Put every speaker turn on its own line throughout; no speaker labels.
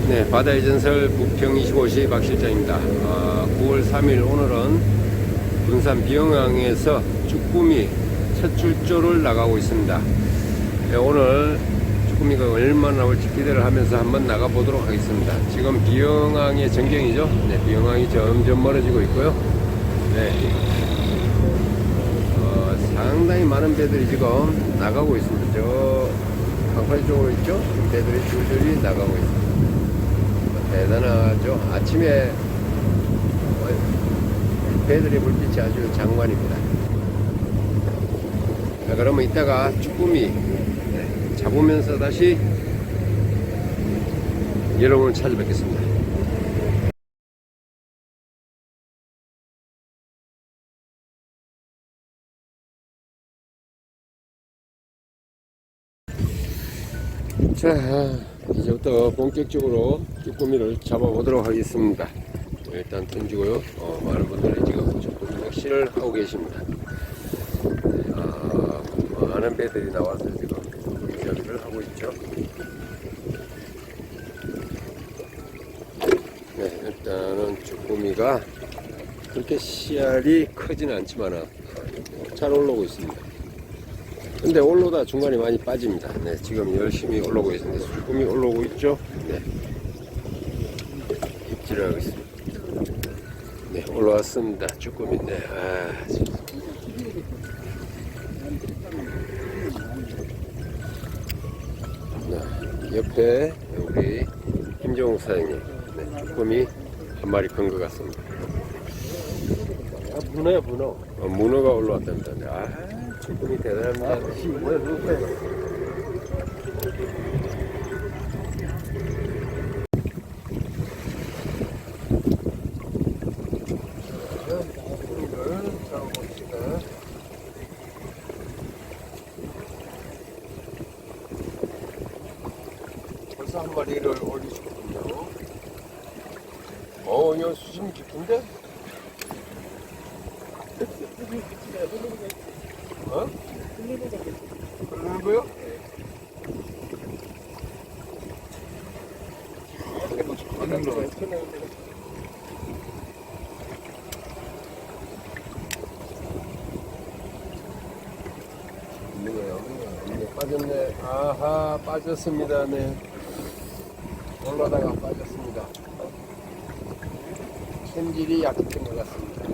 네, 바다의 전설 부평 25시 박 실장입니다. 9월 3일 오늘은 군산 비영항에서 쭈꾸미 첫 출조를 나가고 있습니다. 네, 오늘 쭈꾸미가 얼마나 나올지 기대를 하면서 한번 나가 보도록 하겠습니다. 지금 비영항의 전경이죠. 네, 비영항이 점점 멀어지고 있고요. 네, 상당히 많은 배들이 지금 나가고 있습니다. 저 강파리 쪽으로 있죠? 배들이 줄줄이 나가고 있습니다. 대단하죠. 아침에 배들의 불빛이 아주 장관입니다. 자, 그러면 이따가 쭈꾸미 잡으면서 다시 여러분을 찾아뵙겠습니다. 자, 이제부터 본격적으로 쭈꾸미를 잡아보도록 하겠습니다. 일단 던지고요. 많은 분들이 지금 쭈꾸미 낚시를 하고 계십니다. 많은 배들이 나와서 지금 쭈꾸미를 하고 있죠. 네, 일단은 쭈꾸미가 그렇게 씨알이 크지는 않지만 잘 올라오고 있습니다. 근데 올라오다 중간에 많이 빠집니다. 네, 지금 열심히 올라오고 있습니다. 쭈꾸미 올라오고 있죠. 네, 입질을 하고 있습니다. 네, 올라왔습니다. 쭈꾸미인데, 네, 옆에 우리 김정욱 사장님, 네, 쭈꾸미 한 마리 큰 것 같습니다. 문어야, 문어. 문어가 올라왔답니다. 쭈꾸미 대단합니다. 뭐야, 누구야? 벌써 한 마리를 올리셨군요. 이거 수심이 깊은데? 그러고요? 빠졌네. 아하, 빠졌습니다. 네. 올라다가 빠졌습니다. 챔질이 약했던 것 같습니다.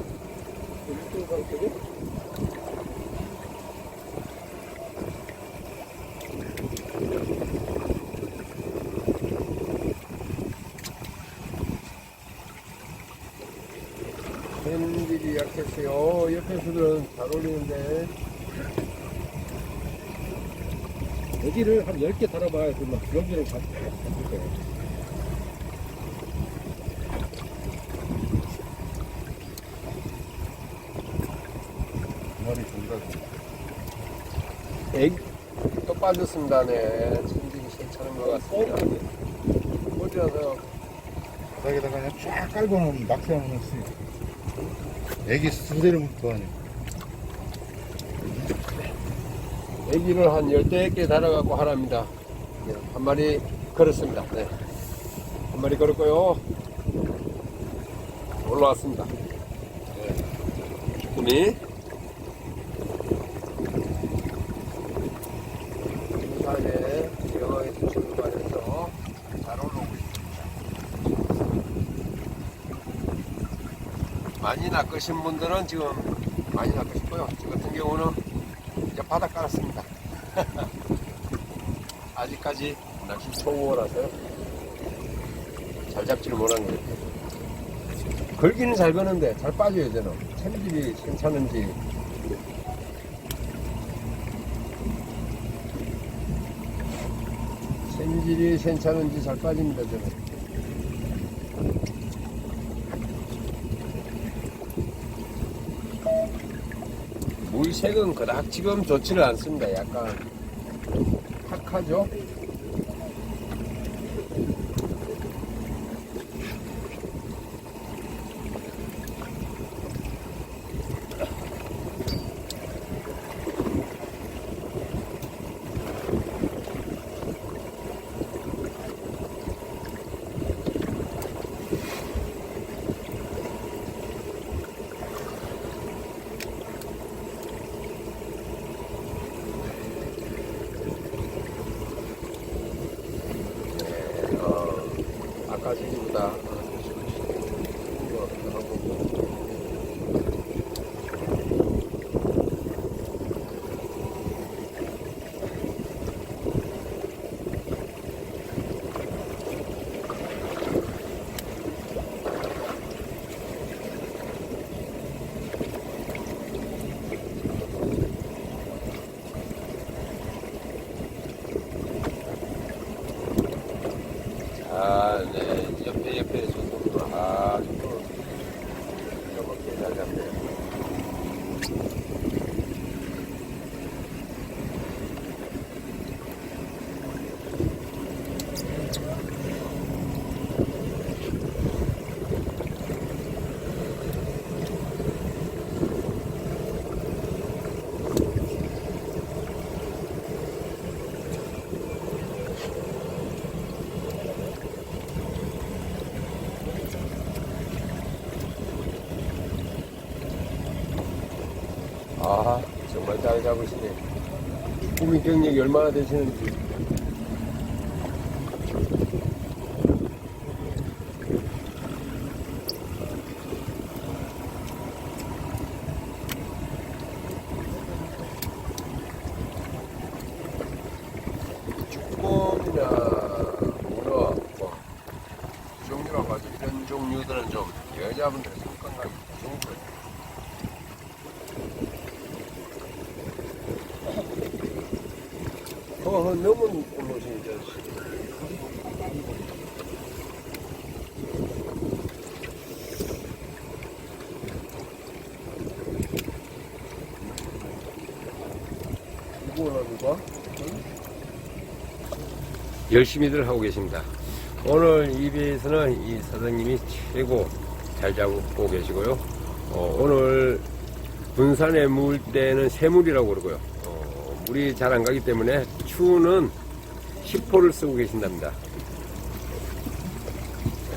챔질이 약했어요. 옆에서는 잘 올리는데.
여기를 한 10개 달아봐야 그막 여기를 잡을 거예요. 머리 정답.
또 빠졌습니다. 네. 챔질이 괜찮은 것 같습니다. 어디라서
바닥에다가 그냥 쫙 깔고는 낚시하면 수 애기 수대를 묶어 하네.
애기를 한 10개 달아갖고 하랍니다. 네, 한 마리 걸었습니다. 네. 한 마리 걸었고요. 올라왔습니다. 네. 쭈꾸미. 부산에 영항에서 출발해서 잘 올라오고 있습니다. 많이 낚으신 분들은 지금 많이 낚으셨고요. 저 같은 경우는 이제 바닥 깔았습니다. 아직까지 낚시 초보라서요. 잘 잡지를 못한 거예요. 걸기는 잘 거는데 잘 빠져요. 저는 챔질이 괜찮은지. 챔질이 괜찮은지 잘 빠집니다. 저는. 물색은 그닥 지금 좋지는 않습니다. 약간 탁하죠? 사진보다 네, 옆에 손톱으로 이렇게 잘 잡혀요. 정말 잘 잡으시네. 꿈이 경력이 얼마나 되시는지. 쭈꾸미나 문어, 종류라고 하죠. 이런 종류들은 좀 여자분들의 손감각이 좋은 거예요. 너무 올라오시니, 저 누가? 열심히들 하고 계십니다. 오늘 이 배에서는 이 사장님이 최고 잘 잡고 계시고요. 오늘 분산에 물 때는 새물이라고 그러고요. 물이 잘 안 가기 때문에 추는 10호를 쓰고 계신답니다.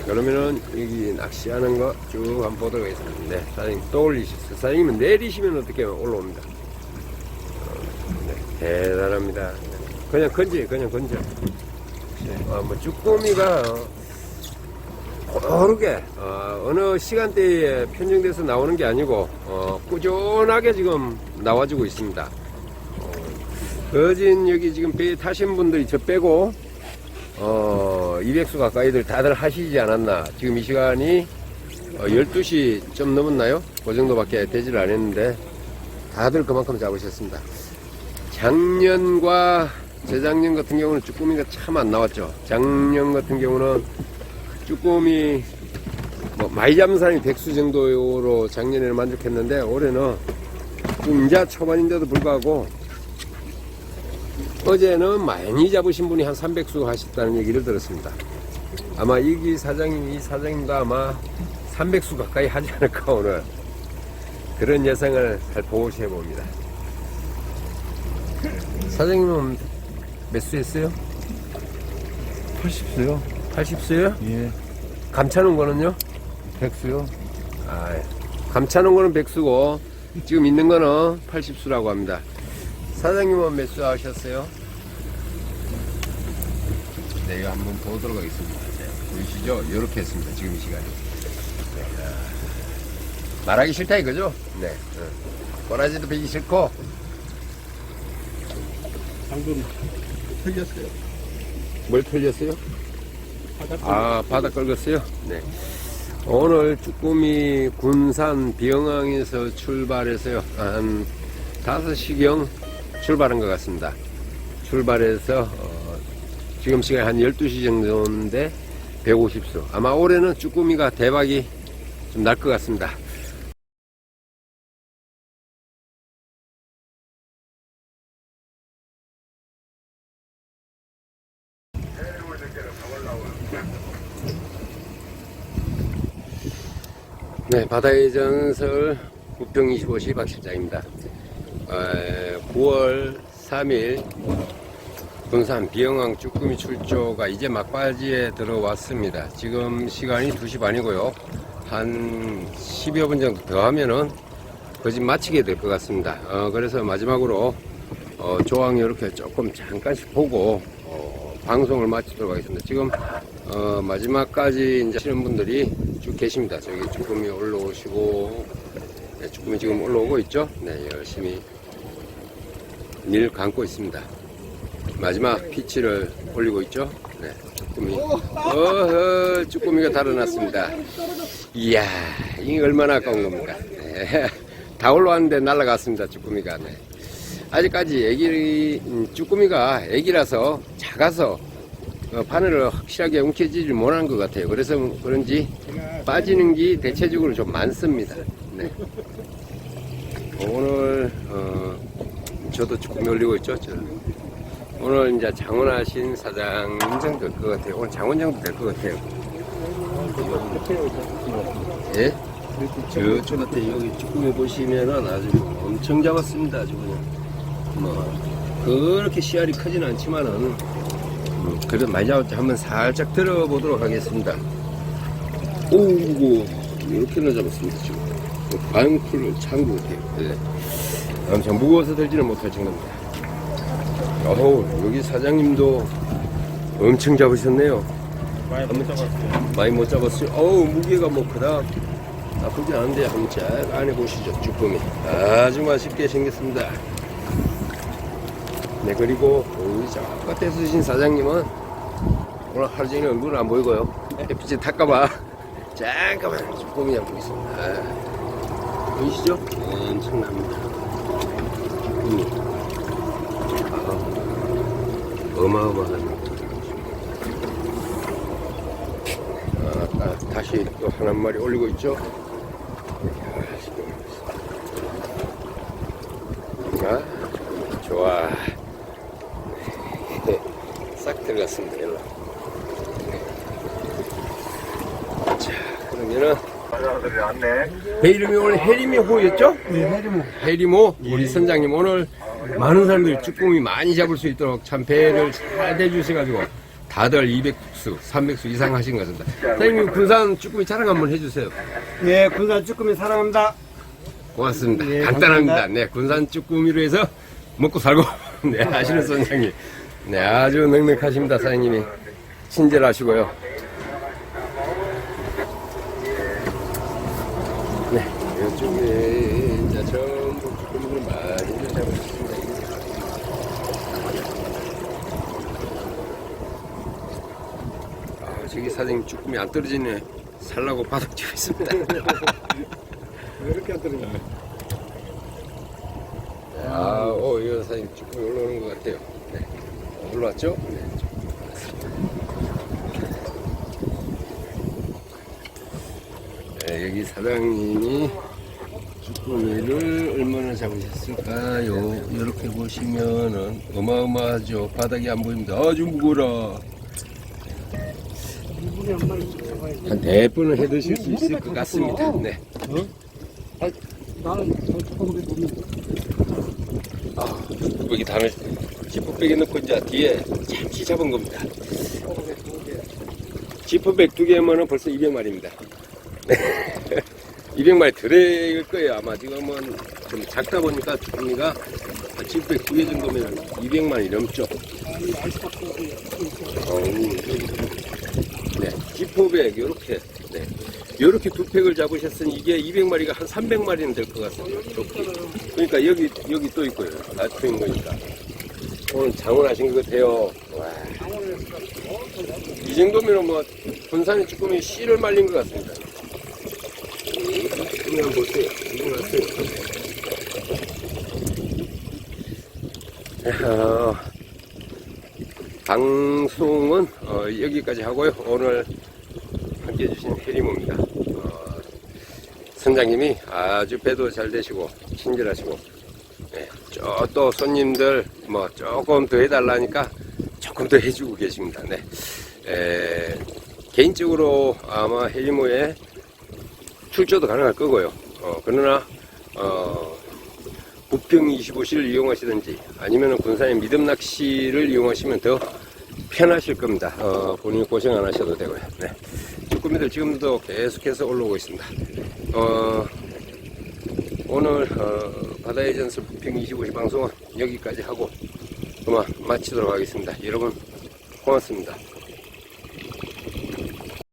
그러면은 여기 낚시하는 거 쭉 한번 보도록 하겠습니다. 네, 사장님 또 올리셨어요. 사장님은 내리시면 어떻게 올라옵니다. 네, 대단합니다. 그냥 건져. 뭐 쭈꾸미가 고르게 어느 시간대에 편중돼서 나오는 게 아니고 꾸준하게 지금 나와주고 있습니다. 어진 여기 지금 배 타신 분들이 저 빼고 200수 가까이들 다들 하시지 않았나. 지금 이 시간이 12시 좀 넘었나요? 그 정도밖에 되질 않았는데 다들 그만큼 잡으셨습니다. 작년과 재작년 같은 경우는 쭈꾸미가 참 안 나왔죠. 작년 같은 경우는 쭈꾸미 많이 잡는 사람이 100수 정도로 작년에는 만족했는데 올해는 임자 초반인데도 불구하고 어제는 많이 잡으신 분이 한 300수 하셨다는 얘기를 들었습니다. 아마 이 사장님도 아마 300수 가까이 하지 않을까 오늘. 그런 예상을 살포시 해봅니다. 사장님은 몇 수 했어요?
80수요?
80수요?
예.
감차는 거는요?
100수요?
감차는 거는 100수고 지금 있는 거는 80수라고 합니다. 사장님은 몇 수 하셨어요? 네, 이거 한번 보도록 하겠습니다. 네, 보이시죠? 이렇게 했습니다. 지금 이 시간에. 네, 말하기 싫다 이거죠? 네. 꼬라지도 베기 싫고.
방금 털렸어요.
뭘 털렸어요? 바닥 긁었어요? 네. 오늘 쭈꾸미 군산 비영항에서 출발해서요. 한 5시경 출발한 것 같습니다. 출발해서 지금 시간 한 12시 정도인데 150수. 아마 올해는 쭈꾸미가 대박이 좀 날 것 같습니다. 네, 바다의 전설 부평 25시 박 실장입니다. 9월 3일 군산 비영항 쭈꾸미 출조가 이제 막바지에 들어왔습니다. 지금 시간이 2시 반이고요. 한 10여 분 정도 더 하면은 거짓 마치게 될 것 같습니다. 그래서 마지막으로 조항 이렇게 조금 잠깐씩 보고 방송을 마치도록 하겠습니다. 지금 마지막까지 이제 하시는 분들이 쭉 계십니다. 저기 쭈꾸미 올라오시고, 네, 쭈꾸미 지금 올라오고 있죠. 네, 열심히 닐 감고 있습니다. 마지막 피치를 올리고 있죠. 네, 쭈꾸미. 쭈꾸미가 달아났습니다. 이야, 이게 얼마나 아까운 겁니까? 네, 다 올라왔는데 날아갔습니다. 쭈꾸미가. 네. 아직까지 쭈꾸미가 애기라서 작아서 바늘을 확실하게 움켜쥐지 못한 것 같아요. 그래서 그런지 빠지는 게 대체적으로 좀 많습니다. 네. 오늘 저도 쭈꾸미 올리고 있죠. 오늘 이제 장원하신 사장님 정도 될 것 같아요. 오늘 장원 정도 될 것 같아요. 예? 저쪽 같아. 여기 쭈꾸미 보시면은 아주 엄청 잡았습니다. 아주 그냥. 그렇게 씨알이 크진 않지만은, 그래도 많이 잡았죠. 한번 살짝 들어보도록 하겠습니다. 오고, 이렇게나 잡았습니다, 지금. 반쿨을 찬 것 같아요. 네. 엄청 무거워서 들지는 못할 정도입니다. 여기 사장님도 엄청 잡으셨네요.
많이 못 잡았어요.
많이 못 잡았어요. 무게가 뭐 그닥 나쁘지 않은데 한번 쫙 안에 보시죠. 쭈꾸미 아주 맛있게 생겼습니다. 네, 그리고 우리 저 끝에 쓰신 사장님은 오늘 하루 종일 얼굴은 안 보이고요. 햇빛이 탁까봐 잠깐만 쭈꾸미 잡고 있습니다. 보이시죠? 엄청납니다. 쭈꾸미 어마어마한. 다시 또 한 마리 올리고 있죠. 좋아. 싹 들어갔습니다. 일로. 자, 그러면은 배 이름이 오늘 해리모호였죠?
네, 해리모.
해리모. 우리 선장님 오늘 많은 사람들이 쭈꾸미 많이 잡을 수 있도록 참 배를 잘 대주셔가지고 다들 200수, 300수 이상 하신 것 같습니다. 선생님 군산 쭈꾸미 자랑 한번 해주세요.
네, 군산 쭈꾸미 사랑합니다.
고맙습니다.
네,
간단합니다.
감사합니다.
네, 군산 쭈꾸미로 해서 먹고 살고 네, 하시는 선장님. 네, 아주 넉넉하십니다. 사장님이 친절하시고요. 네, 이쪽에 이제 전부 쭈꾸미를 많이 잡으셨습니다. 저기 사장님 쭈꾸미 안 떨어지네. 살라고 바닥 치고 있습니다.
왜 이렇게 안 떨어지냐?
이거 사장님 쭈꾸미 올라오는 것 같아요. 네. 올라왔죠? 네. 네, 여기 사장님이 쭈꾸미를 얼마나 잡으셨을까요? 이렇게 보시면은 어마어마하죠. 바닥이 안 보입니다. 아주 무거워라. 한 4번은 해 드실 수 있을 것 같습니다. 네.
나는 조금
여기 단을 지퍼백에 넣고 이제 뒤에 잠시 잡은 겁니다. 지퍼백 2개면은 벌써 200마리입니다. 200마리 들어갈 거예요. 아마 지금은 좀 작다 보니까 쭈꾸미가 지퍼백 2개 정도면 200마리 넘죠. 네, 지퍼백 요렇게 네. 요렇게 2팩을 잡으셨으니 이게 200마리가 한 300마리는 될 것 같습니다. 이렇게. 그러니까 여기 또 있고요. 다 트인 거니까. 오늘 장원하신 것 같아요. 와. 이 정도면 뭐 군산의 쭈꾸미 씨를 말린 것 같습니다. 쭈꾸미 한번 보세요. 이거 났어요. 방송은 여기까지 하고요. 오늘 함께 해주신 해리모입니다. 선장님이 아주 배도 잘 되시고 친절하시고 네, 또 손님들 뭐 조금 더 해달라니까 조금 더 해주고 계십니다. 네. 개인적으로 아마 해리모에 출조도 가능할 거고요. 그러나 부평 25시를 이용하시든지 아니면 군산의 미듬 낚시를 이용하시면 더 편하실 겁니다. 본인이 고생 안 하셔도 되고요. 네. 쭈꾸미들 지금도 계속해서 올라오고 있습니다. 오늘 바다의 전설 부평 25시 방송은 여기까지 하고 그만 마치도록 하겠습니다. 여러분 고맙습니다.